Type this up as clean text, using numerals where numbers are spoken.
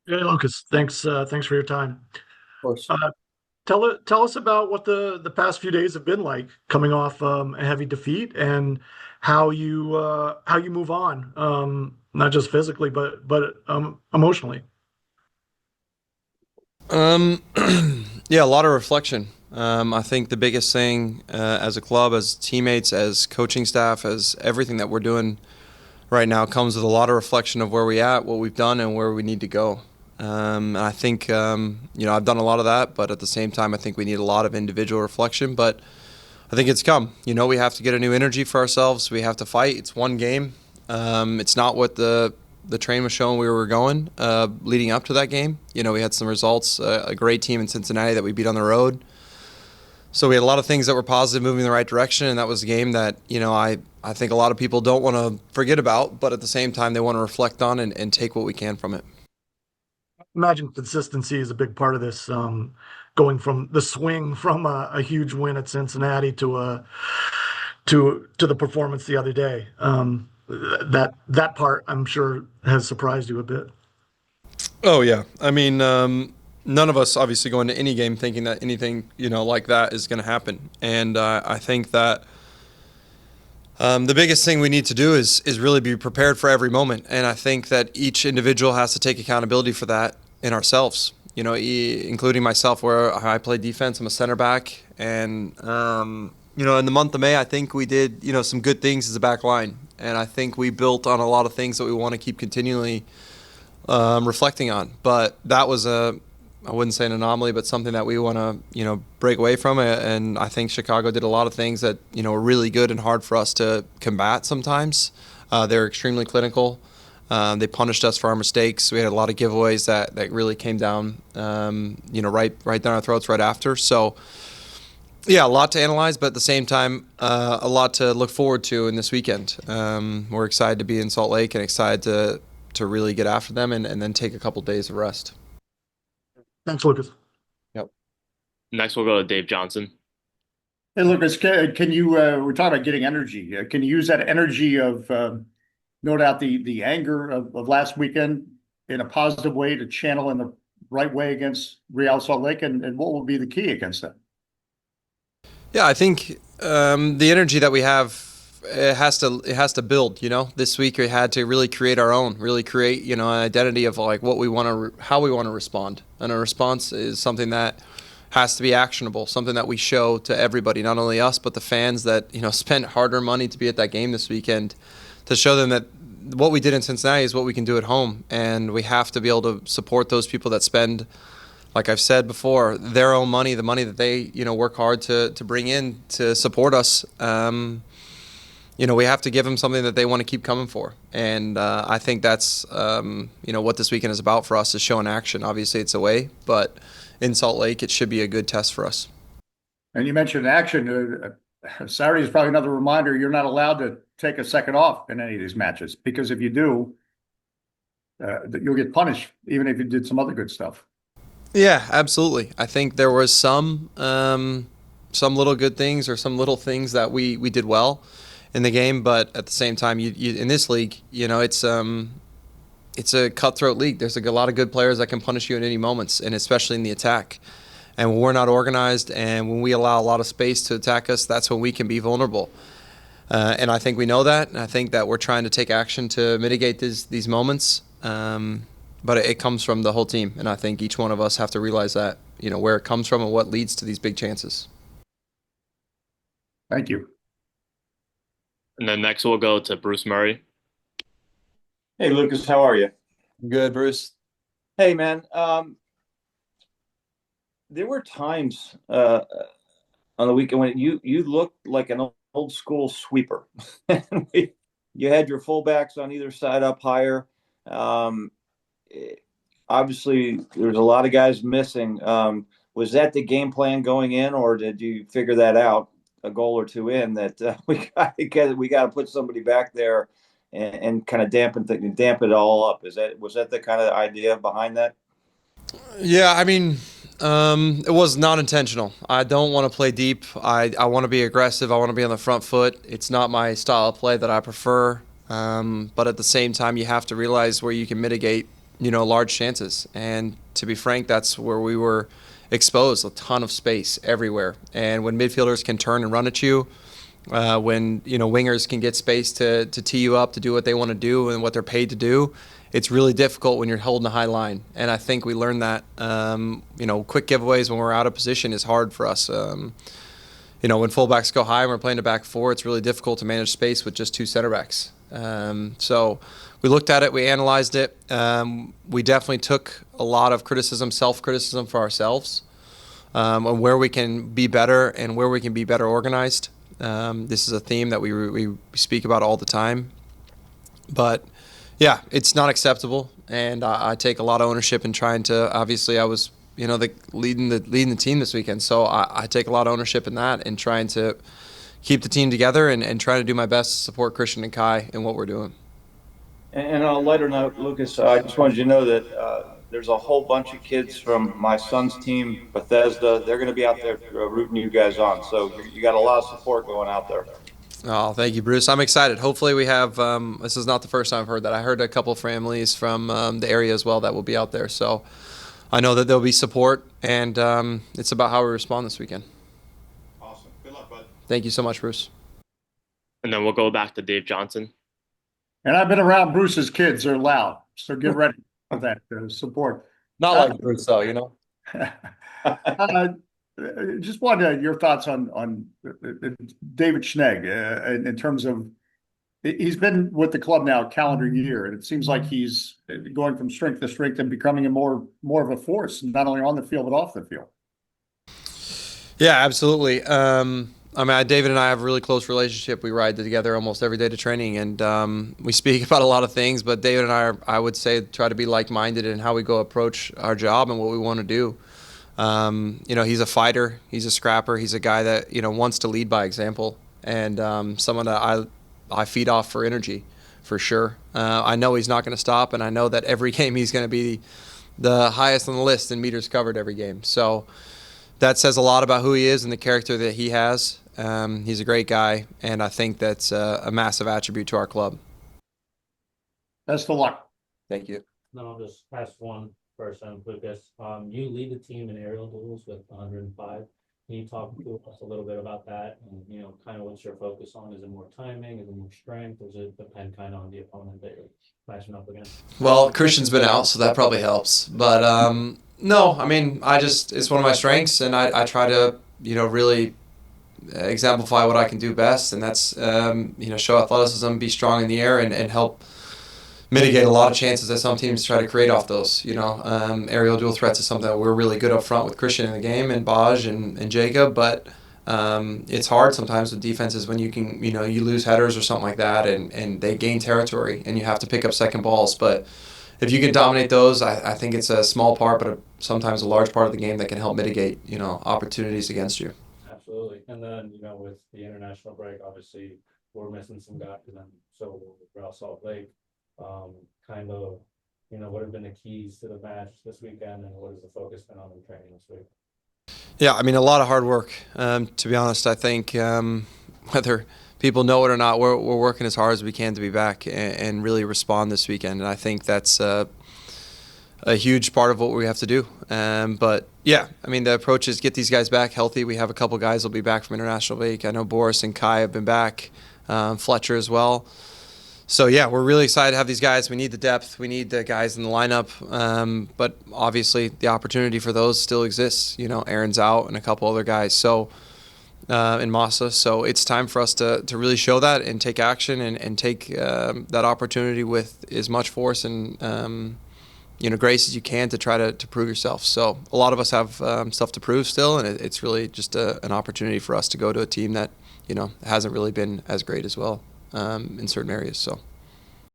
Hey, Lucas, thanks for your time. Course. Uh, tell us about what the past few days have been like, coming off a heavy defeat, and how you move on, not just physically, but emotionally. Um, yeah, a lot of reflection. I think the biggest thing as a club, as teammates, as coaching staff, as everything that we're doing right now comes with a lot of reflection of where we at, what we've done, and where we need to go. And I think I've done a lot of that, but at the same time, I think we need a lot of individual reflection. But I think it's come. We have to get a new energy for ourselves. We have to fight. It's one game. It's not what the train was showing we were going leading up to that game. We had some results, a great team in Cincinnati that we beat on the road. So we had a lot of things that were positive, moving in the right direction, and that was a game that I think a lot of people don't want to forget about, but at the same time they want to reflect on and take what we can from it. Imagine consistency is a big part of this. Going from the swing from a huge win at Cincinnati to the performance the other day. That part I'm sure has surprised you a bit. Oh yeah, I mean, none of us obviously go into any game thinking that anything like that is going to happen, and I think that the biggest thing we need to do is really be prepared for every moment, and I think that each individual has to take accountability for that in ourselves. Including myself, where I play defense. I'm a center back, and in the month of May, I think we did some good things as a back line, and I think we built on a lot of things that we want to keep continually reflecting on. But that was I wouldn't say an anomaly, but something that we want to, break away from. And I think Chicago did a lot of things that, were really good and hard for us to combat sometimes. They're extremely clinical. They punished us for our mistakes. We had a lot of giveaways that really came down, right down our throats right after. So, yeah, a lot to analyze, but at the same time, a lot to look forward to in this weekend. We're excited to be in Salt Lake and excited to really get after them and then take a couple days of rest. Thanks, Lucas. Yep. Next, we'll go to Dave Johnson. Hey, Lucas, can you, we're talking about getting energy. Can you use that energy of, no doubt, the anger of last weekend in a positive way to channel in the right way against Real Salt Lake? And what will be the key against that? Yeah, I think the energy that we have it has to build. This week we had to really create our own, really create an identity of like what we want to, how we want to respond, and a response is something that has to be actionable, something that we show to everybody, not only us but the fans that spent hard-earned money to be at that game this weekend, to show them that what we did in Cincinnati is what we can do at home, and we have to be able to support those people that spend, like I've said before, their own money, the money that they work hard to bring in to support us. We have to give them something that they want to keep coming for, and I think that's what this weekend is about for us, is showing action. Obviously, it's away, but in Salt Lake, it should be a good test for us. And you mentioned action. Saturday is probably another reminder you're not allowed to take a second off in any of these matches, because if you do, you'll get punished, even if you did some other good stuff. Yeah, absolutely. I think there was some little good things or some little things that we did well in the game, but at the same time, you in this league, it's a cutthroat league. There's a lot of good players that can punish you at any moments, and especially in the attack. And when we're not organized and when we allow a lot of space to attack us, that's when we can be vulnerable. And I think we know that, and I think that we're trying to take action to mitigate these moments. But it comes from the whole team, and I think each one of us have to realize that, where it comes from and what leads to these big chances. Thank you. And then next, we'll go to Bruce Murray. Hey Lucas, how are you? Good, Bruce. Hey man, there were times on the weekend when you looked like an old school sweeper. You had your fullbacks on either side up higher. Um, Obviously, there's a lot of guys missing. Was that the game plan going in, or did you figure that out a goal or two in that we got to put somebody back there and kind of dampen it all up? Was that the kind of idea behind that? Yeah, I mean, it was not intentional. I don't want to play deep. I want to be aggressive. I want to be on the front foot. It's not my style of play that I prefer. But at the same time, you have to realize where you can mitigate, large chances. And to be frank, that's where we were exposed, a ton of space everywhere. And when midfielders can turn and run at you, when wingers can get space to tee you up to do what they want to do and what they're paid to do, it's really difficult when you're holding a high line. And I think we learned that. Quick giveaways when we're out of position is hard for us. When fullbacks go high and we're playing a back four, it's really difficult to manage space with just two center backs. So we looked at it, we analyzed it. We definitely took a lot of criticism, self-criticism for ourselves on where we can be better and where we can be better organized. This is a theme that we speak about all the time. But yeah, it's not acceptable, and I take a lot of ownership in trying to. Obviously, I was leading the team this weekend, so I take a lot of ownership in that and trying to keep the team together and trying to do my best to support Christian and Kai in what we're doing. And on a lighter note, Lucas, I just wanted you to know that there's a whole bunch of kids from my son's team, Bethesda. They're going to be out there rooting you guys on. So you got a lot of support going out there. Oh, thank you, Bruce. I'm excited. Hopefully we have, this is not the first time I've heard that. I heard a couple families from the area as well that will be out there. So I know that there'll be support, and it's about how we respond this weekend. Awesome. Good luck, bud. Thank you so much, Bruce. And then we'll go back to Dave Johnson. And I've been around Bruce's kids. They're loud. So get ready for that support. Not like Bruce, though, Just wanted your thoughts on David Schnegg in terms of he's been with the club now a calendar year, and it seems like he's going from strength to strength and becoming more of a force, not only on the field but off the field. Yeah, absolutely. David and I have a really close relationship. We ride together almost every day to training, and we speak about a lot of things. But David and I would say, try to be like-minded in how we go approach our job and what we want to do. He's a fighter. He's a scrapper. He's a guy that wants to lead by example, and someone that I feed off for energy, for sure. I know he's not going to stop, and I know that every game he's going to be the highest on the list in meters covered every game. So that says a lot about who he is and the character that he has. He's a great guy, and I think that's a massive attribute to our club. Best of luck. Thank you. Then I'll just pass one person, Lucas. You lead the team in aerial duels with 105. Can you talk to us a little bit about that? And kind of what's your focus on? Is it more timing? Is it more strength? Or does it depend kind of on the opponent that you're matching up against? Well, Christian's been out, so that probably helps. But no, it's one of my strengths, and I try to really exemplify what I can do best, and that's show athleticism, be strong in the air, and help mitigate a lot of chances that some teams try to create off those. Aerial dual threats is something that we're really good up front with Christian in the game, and Baj and Jacob, but it's hard sometimes with defenses when you can you lose headers or something like that, and they gain territory and you have to pick up second balls. But if you can dominate those, I think it's a small part, but sometimes a large part of the game that can help mitigate opportunities against you. Absolutely. And then with the international break, obviously we're missing some guys, and then so we're Real Salt Lake. What have been the keys to the match this weekend, and what has the focus been on in training this week? Yeah, a lot of hard work. To be honest, I think whether people know it or not, we're working as hard as we can to be back and really respond this weekend. And I think that's a huge part of what we have to do. But yeah, the approach is get these guys back healthy. We have a couple guys will be back from international break. I know Boris and Kai have been back, Fletcher as well. So yeah, we're really excited to have these guys. We need the depth. We need the guys in the lineup. But obviously the opportunity for those still exists. Aaron's out and a couple other guys. So in Massa. So it's time for us to really show that and take action and take that opportunity with as much force and grace as you can to try to prove yourself. So a lot of us have stuff to prove still, and it's really just an opportunity for us to go to a team that hasn't really been as great as well in certain areas. So